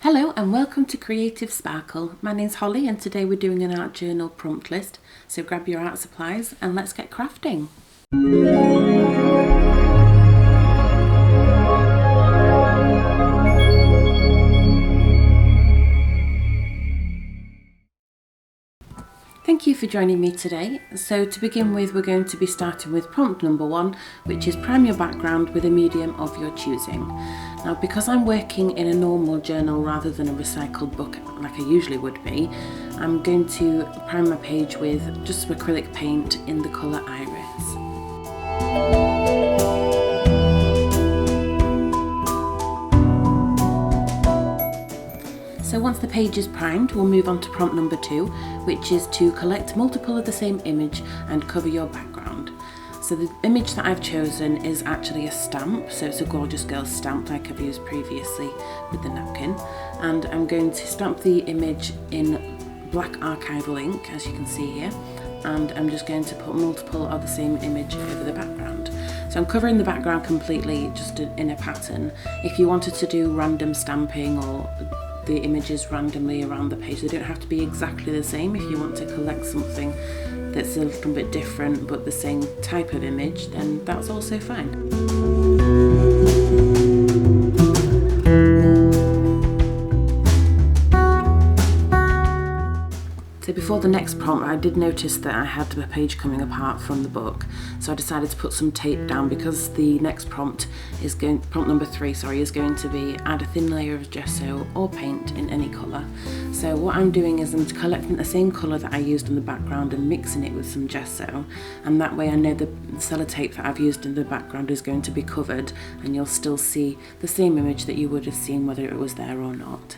Hello and welcome to Creative Sparkle. My name's Holly and today we're doing an art journal prompt list. So grab your art supplies and let's get crafting. Thank you for joining me today. So to begin with, we're going to be starting with prompt number 1, which is prime your background with a medium of your choosing. Now, because I'm working in a normal journal rather than a recycled book like I usually would be, I'm going to prime my page with just some acrylic paint in the colour Iris. So once the page is primed, we'll move on to prompt number 2, which is to collect multiple of the same image and cover your background. So the image that I've chosen is actually a stamp, so it's a gorgeous girl stamp like I've used previously with the napkin. And I'm going to stamp the image in black archival ink, as you can see here, and I'm just going to put multiple of the same image over the background. So I'm covering the background completely just in a pattern. If you wanted to do random stamping or the images randomly around the page, they don't have to be exactly the same. If you want to collect something that's a little bit different but the same type of image, then that's also fine. So before the next prompt, I did notice that I had the page coming apart from the book, so I decided to put some tape down because the next prompt number 3, is going to be add a thin layer of gesso or paint in any colour. So what I'm doing is I'm collecting the same colour that I used in the background and mixing it with some gesso, and that way I know the sellotape that I've used in the background is going to be covered and you'll still see the same image that you would have seen whether it was there or not.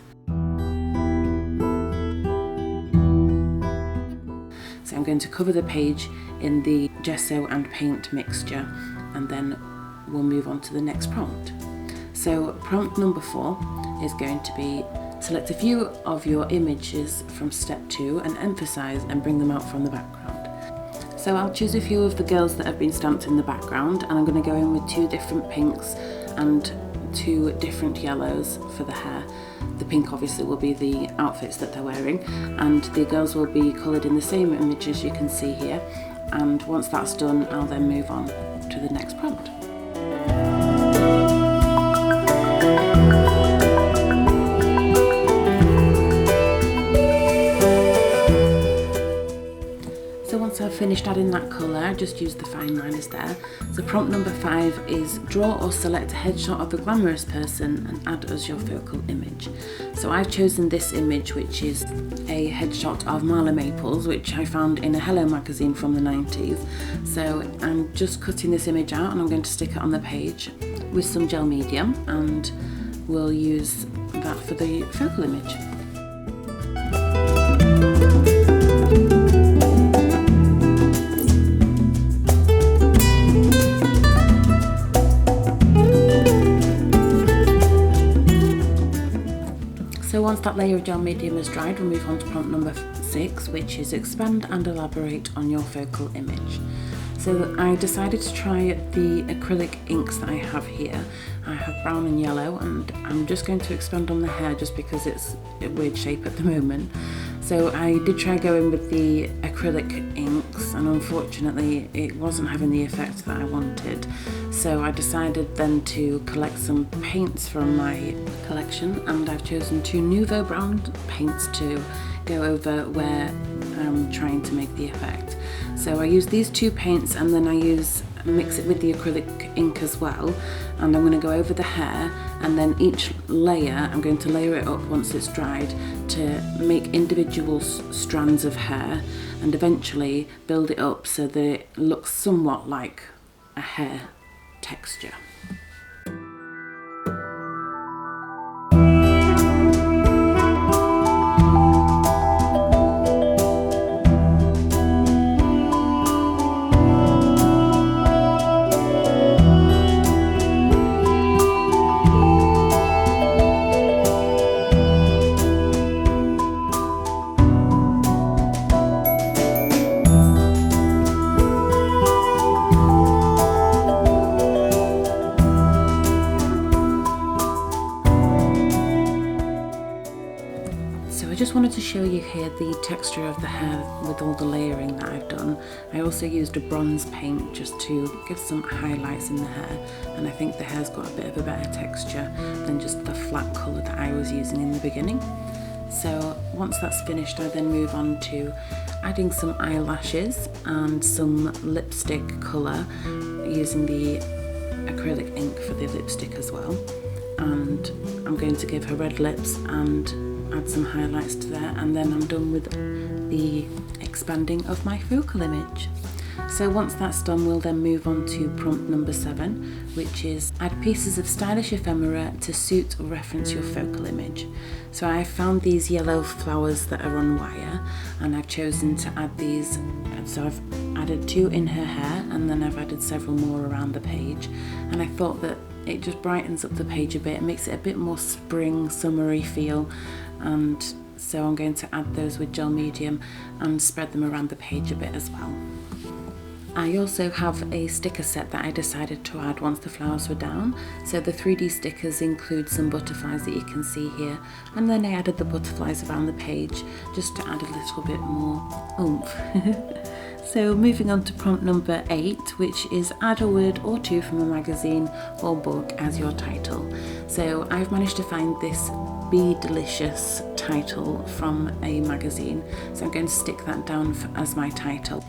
So I'm going to cover the page in the gesso and paint mixture, and then we'll move on to the next prompt. So prompt number 4 is going to be select a few of your images from step 2 and emphasize and bring them out from the background. So I'll choose a few of the girls that have been stamped in the background, and I'm going to go in with 2 different pinks and 2 different yellows for the hair. The pink obviously will be the outfits that they're wearing, and the girls will be coloured in the same image as you can see here. And once that's done, I'll then move on to the next prompt. So once I've finished adding that colour, I just use the fine liners there. So prompt number 5 is draw or select a headshot of a glamorous person and add as your focal image. So I've chosen this image, which is a headshot of Marla Maples, which I found in a Hello magazine from the 90s. So I'm just cutting this image out and I'm going to stick it on the page with some gel medium, and we'll use that for the focal image. So once that layer of gel medium is dried, we'll move on to prompt number 6, which is expand and elaborate on your focal image. So I decided to try the acrylic inks that I have here. I have brown and yellow, and I'm just going to expand on the hair just because it's a weird shape at the moment. So I did try going with the acrylic inks, and unfortunately it wasn't having the effect that I wanted. So I decided then to collect some paints from my collection, and I've chosen 2 Nouveau brown paints to go over where I'm trying to make the effect. So I use these 2 paints, and then I mix it with the acrylic ink as well, and I'm going to go over the hair, and then each layer I'm going to layer it up once it's dried to make individual strands of hair, and eventually build it up so that it looks somewhat like a hair texture. just wanted to show you here the texture of the hair with all the layering that I've done. I also used a bronze paint just to give some highlights in the hair, and I think the hair's got a bit of a better texture than just the flat colour that I was using in the beginning. So once that's finished, I then move on to adding some eyelashes and some lipstick colour using the acrylic ink for the lipstick as well. And I'm going to give her red lips and add some highlights to there, and then I'm done with the expanding of my focal image. So once that's done, we'll then move on to prompt number 7, which is add pieces of stylish ephemera to suit or reference your focal image. So I found these yellow flowers that are on wire, and I've chosen to add these. So I've added 2 in her hair, and then I've added several more around the page, and I thought that it just brightens up the page a bit, it makes it a bit more spring, summery feel, and so I'm going to add those with gel medium and spread them around the page a bit as well. I also have a sticker set that I decided to add once the flowers were down. So the 3D stickers include some butterflies that you can see here, and then I added the butterflies around the page just to add a little bit more oomph. So moving on to prompt number 8, which is add a word or 2 from a magazine or book as your title. So I've managed to find this Be Delicious title from a magazine, so I'm going to stick that down as my title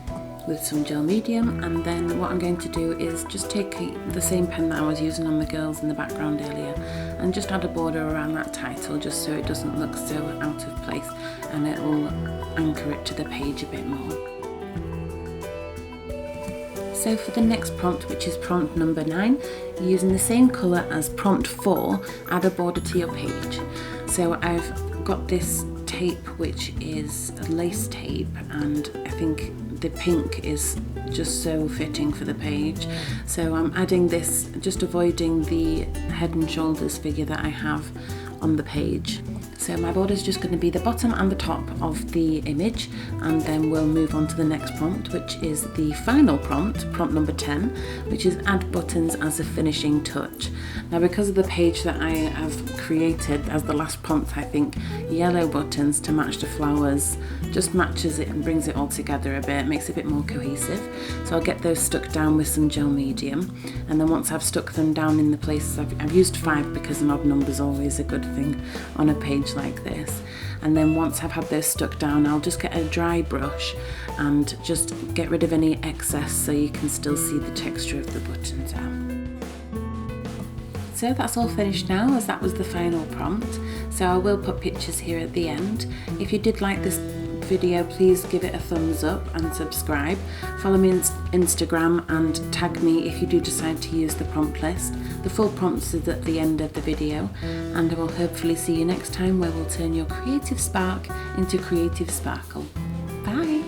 with some gel medium, and then what I'm going to do is just take the same pen that I was using on the girls in the background earlier and just add a border around that title just so it doesn't look so out of place, and it will anchor it to the page a bit more. So for the next prompt, which is prompt number 9, using the same colour as prompt 4, add a border to your page. So I've got this tape which is a lace tape, and I think the pink is just so fitting for the page, so I'm adding this, just avoiding the head and shoulders figure that I have on the page. So my border is just going to be the bottom and the top of the image, and then we'll move on to the next prompt, which is the final prompt, prompt number 10, which is add buttons as a finishing touch. Now because of the page that I have created as the last prompt, I think yellow buttons to match the flowers just matches it and brings it all together a bit, makes it a bit more cohesive. So I'll get those stuck down with some gel medium, and then once I've stuck them down in the places, I've used 5 because an odd number is always a good thing on a page like this. And then once I've had those stuck down, I'll just get a dry brush and just get rid of any excess so you can still see the texture of the buttons out. So that's all finished now, as that was the final prompt. So I will put pictures here at the end. If you did like this video, please give it a thumbs up and subscribe. Follow me on Instagram and tag me if you do decide to use the prompt list. The full prompts is at the end of the video, and I will hopefully see you next time, where we'll turn your creative spark into creative sparkle. Bye!